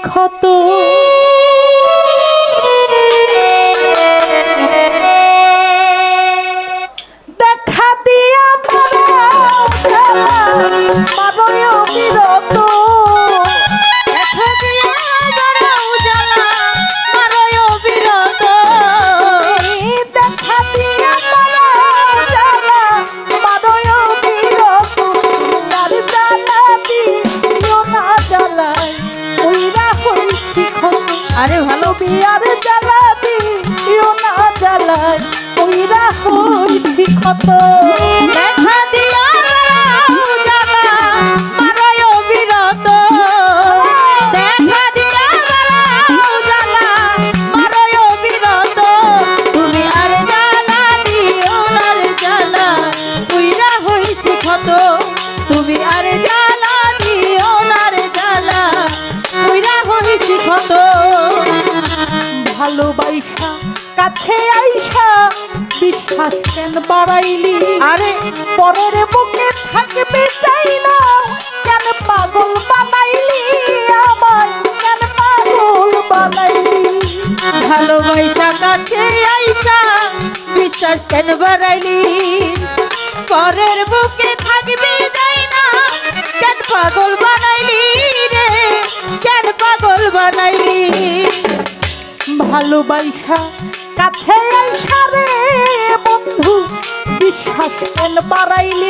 ক্ষত। দেখা দিয়া মারয় বিরত, দেখা দিয়া মারাও জ্বালা মারয় বিরত, দেখা দিয়া জ্বালা মারয় বিরত। তার জ্বালা দিও না জ্বালায় ওইরা হইছি ক্ষত। আরে ভালো বিয়ার জ্বালা দিও না জ্বালায় ওইরা হইছি ক্ষত। দেখা দিয়া মারাও জ্বালা মারয় বিরত, দেখা দিয়া মারাও জ্বালা মারয় বিরত। তুমি আর জ্বালা দিও না জ্বালা কইরা হইছি ক্ষত। তুমি আর জ্বালা দিও না জ্বালা কইরা হইছি ক্ষত। ভালোবাসা কাছে আইসা বিশ্বাস কেন বাড়াইলি? আরে পরের বুকে থাকবে চাই না কেন পাগল বানাইলি? আমায় কেন পাগল বানাইলি? ভালোবাসা কাছে আইসা বিশ্বাস কেন বাড়াইলি? পরের বুকে থাকবে যাই না কেন পাগল বানাইলি রে, কেন পাগল বানাইলি? ভালোবাসা কাছে আইসা রে বন্ধু বিশ্বাস কেন বাড়াইলি?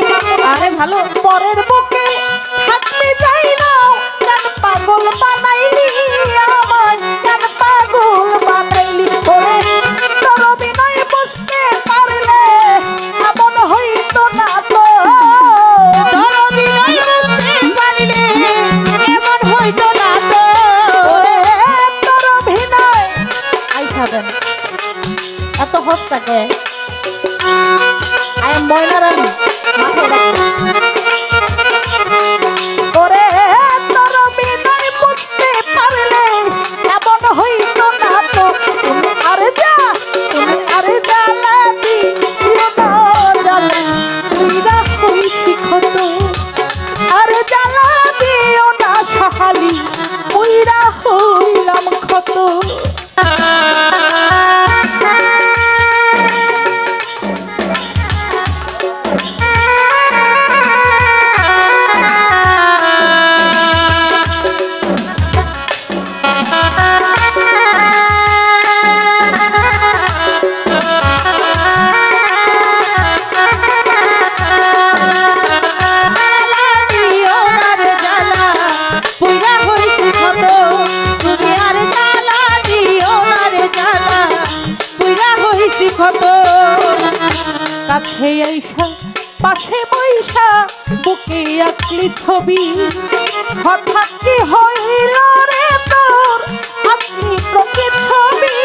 আরে ভালো পরের বুকে থাকবে চাই না কেন পাগল বানাইলি? আমায় কেন পাগল বানাইলি? ওরে তোর অভিনয় বুঝতে পারলে এমন হইতো না তো। তোর অভিনয় বুঝতে পারলে এমন হইতো না তো। ওরে তোর অভিনয় আইসা দেন এত হস্তাকে আই এম ময়না রানী মাথায় রাখো। ওরে তোর অভিনয় বুঝতে পারলে এমন হইতো না তো। তুমি আর জ্বালা দিও না জ্বালা তুইরা হইছি ক্ষত। আর জ্বালা দিও না সহালি উইরা হইলাম ক্ষত। কাছে আইসা পাশে বইসা বুকে আঁকলি ছবি, হঠাৎ কি হইল রে তোর আঁকলি প্রকৃত ছবি?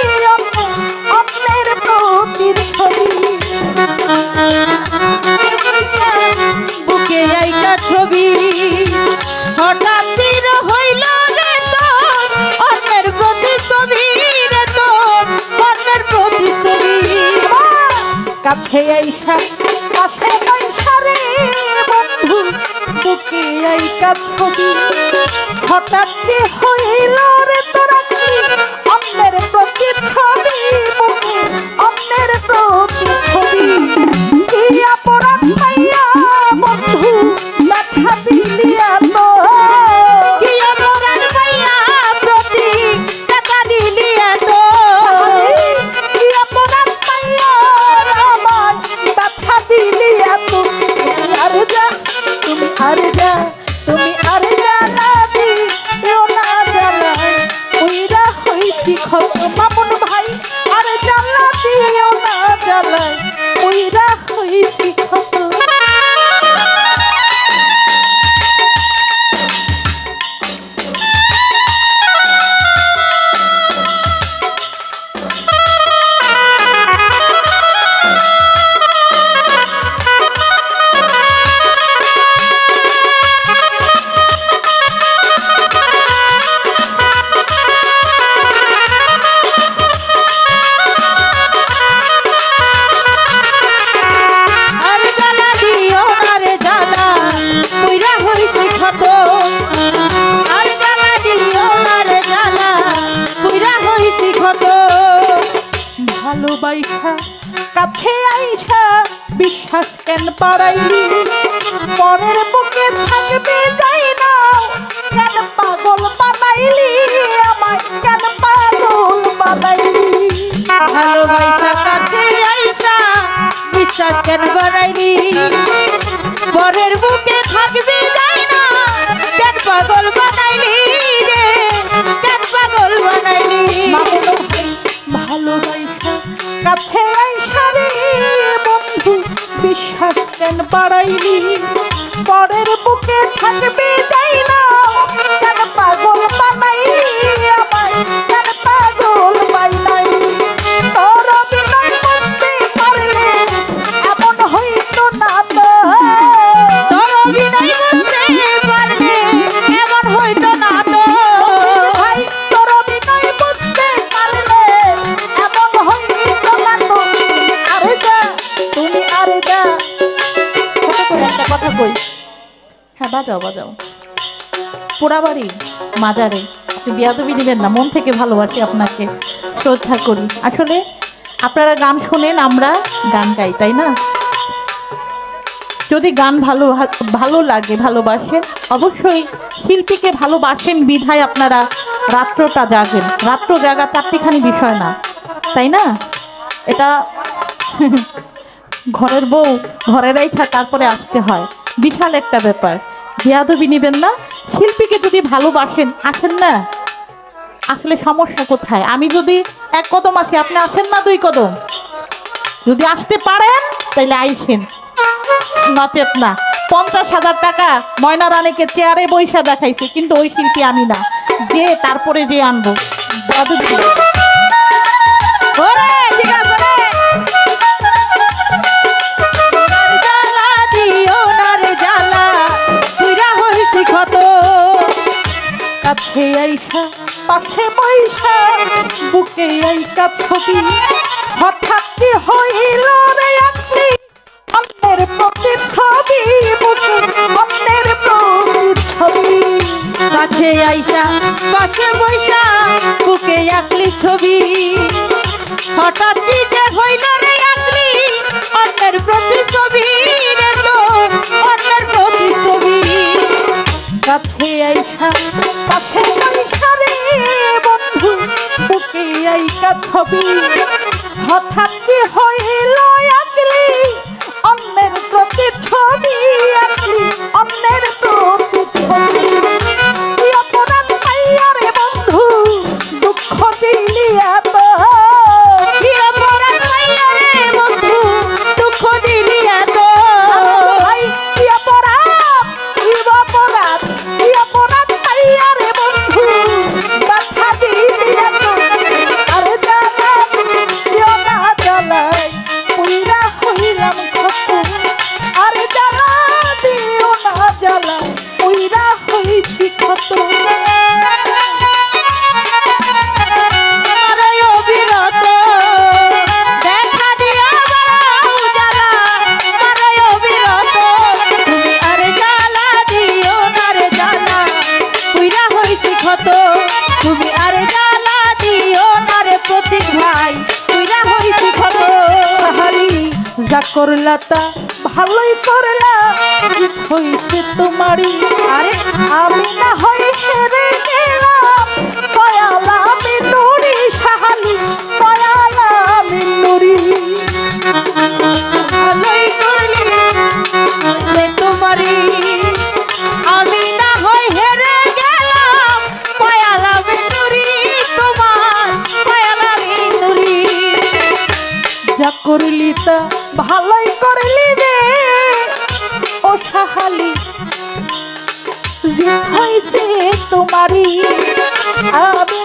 অন্যের প্রকৃত ছবি বুকে আইকা ছবি, হঠাৎ তীর হইল রে তোর অন্যের প্রতিছবি রে, তোর অন্যের প্রতিছবি। কাছে আইসা পাশে বইসা রে বন্ধু বুকে আইকা ছবি, হঠাৎ কি হইল রে তোর আঁকলি অন্যের প্রকৃত ছবি? বুকে অন্যের প্রকৃত ছবি। কি অপরাধ পাইয়া বন্ধু ব্যথা দিলি এত? কি অপরাধ পাইয়া প্রতি টাকা দিলি এত? কি অপরাধ পাইয়া আমায় ব্যথা দিলি এত? তুমি আর জ্বালা দিও না জ্বালায় ওইরা হইছি ক্ষত। মামুন ভাই আর জ্বালা দিও না জ্বালায় ওইরা হইছি ক্ষত। ভালোবাসা কাছে আইসা বিশ্বাস কেন পারাইলি পরের বুকে থাকবে যাই না কেন পাগল বানাইলি আমায় কেন পাগল বানাইলি ভালোবাসা কাছে আইসা বিশ্বাস কেন বাড়াইলি পরের বুকে থাকবি যাই না কেন পাগল বানাইলি রে কেন পাগল বানাইলি ভালোবাসা কাছে আইসা রে বন্ধু বিশ্বাস কেন বাড়াইলি পরের বুকে থাকবে যাই না কেন পাগল বানাইলি আমায় কেন পাগল বানাইলি তোর বিনয় করতে পারলে এমন হইতো না তো তোর অভিনয় বুঝতে পারলে এমন হইতো না তো ভাই তোর বিনয় করতে পারলে এমন হইতো না তো আরে যা তুমি আরে যা ছোট করে একটা কথা কই হ্যাঁ বাজাও বাজাও পোড়াবাড়ি মাজারে আপনি বিয়াদবি দিবেন না মন থেকে ভালোবাসি আপনাকে শ্রদ্ধা করি আসলে আপনারা গান শোনেন আমরা গান গাই তাই না যদি গান ভালো লাগে ভালোবাসেন অবশ্যই শিল্পীকে ভালোবাসেন বিধায় আপনারা রাত্রটা জাগেন রাত্র জাগা চারটিখানি বিষয় না তাই না এটা ঘরের বউ ঘরে রাইখা তারপরে আসতে হয় বিশাল একটা ব্যাপার বিয়াদবি নিবেন না শিল্পীকে যদি ভালোবাসেন আসেন না আসলে সমস্যা কোথায় আমি যদি এক কদম আসি আপনি আসেন না দুই কদম যদি আসতে পারেন তাহলে আইসেন নচেত না 50,000 টাকা ময়না রানীকে চেয়ারে বৈশা দেখাইছে কিন্তু ওই শিল্পী আমি না যে তারপরে যে আনবো বিয়াদবি ওরে ঠিক আছে রে জ্বালা দিও না রে জ্বালা সুইরা হইছি ক্ষত কাছে আইসা পাশে বৈশা বুকে আইকা ছবি হঠাৎ কি হইল রে আপনি অন্যের প্রতি ছবি বুকে অন্যের প্রতি ছবি কাছে আইসা পাশে বৈশা বুকে আঁকলি ছবি হঠাৎ কি যে হইল রে আঁকলি অন্যের প্রতি ছবি রে তোর অন্যের প্রতি ছবি কাছে আইসা পাশে বৈশা রে বন্ধু বুকে আইকা ছবি হঠাৎ কি হইল আঁকলি অন্যের প্রতি ছবি আঁকলি অন্যের প্রতি ছবি কি অপরাধ পাইয়া রে বন্ধু দুঃখ দিলি এত কি অপরাধ পাইয়া রে বন্ধু দুঃখ দিলি এত ভাই কি অপরাধ কি অপরাধ পাইয়া রে বন্ধু ব্যথা দিলি এত আরে জানা দিও না জ্বালাই পুইরা হইলাম কত আরে জানা দিও না জ্বালাই পুইরা হইছি কত আমারই অবিরত দেখা দিয়া বাড়াও জ্বালা আমারই অবিরত তুমি আরে জ্বালা দিও না রে জ্বালা পুইরা হইছি ক্ষত তুমি আরে জ্বালা দিও না রে প্রতীক ভাই পুইরা হইছি ক্ষত সাহারি যা করলা তা ভালোই করলা হইছে তোমারই আরে আমি না হয় হেরে গেলাম দয়ালা মিনুরি সাহালি দয়ালা মিনুরি ভালোই করলি সে তোমারই আমি না হয় হেরে গেলাম পয়ালা বেতুরি তোমার পয়ালা বেতুরি যা করলি তা ভালোই করলি রে ও সাহালি জিত হইছে তোমারই আমি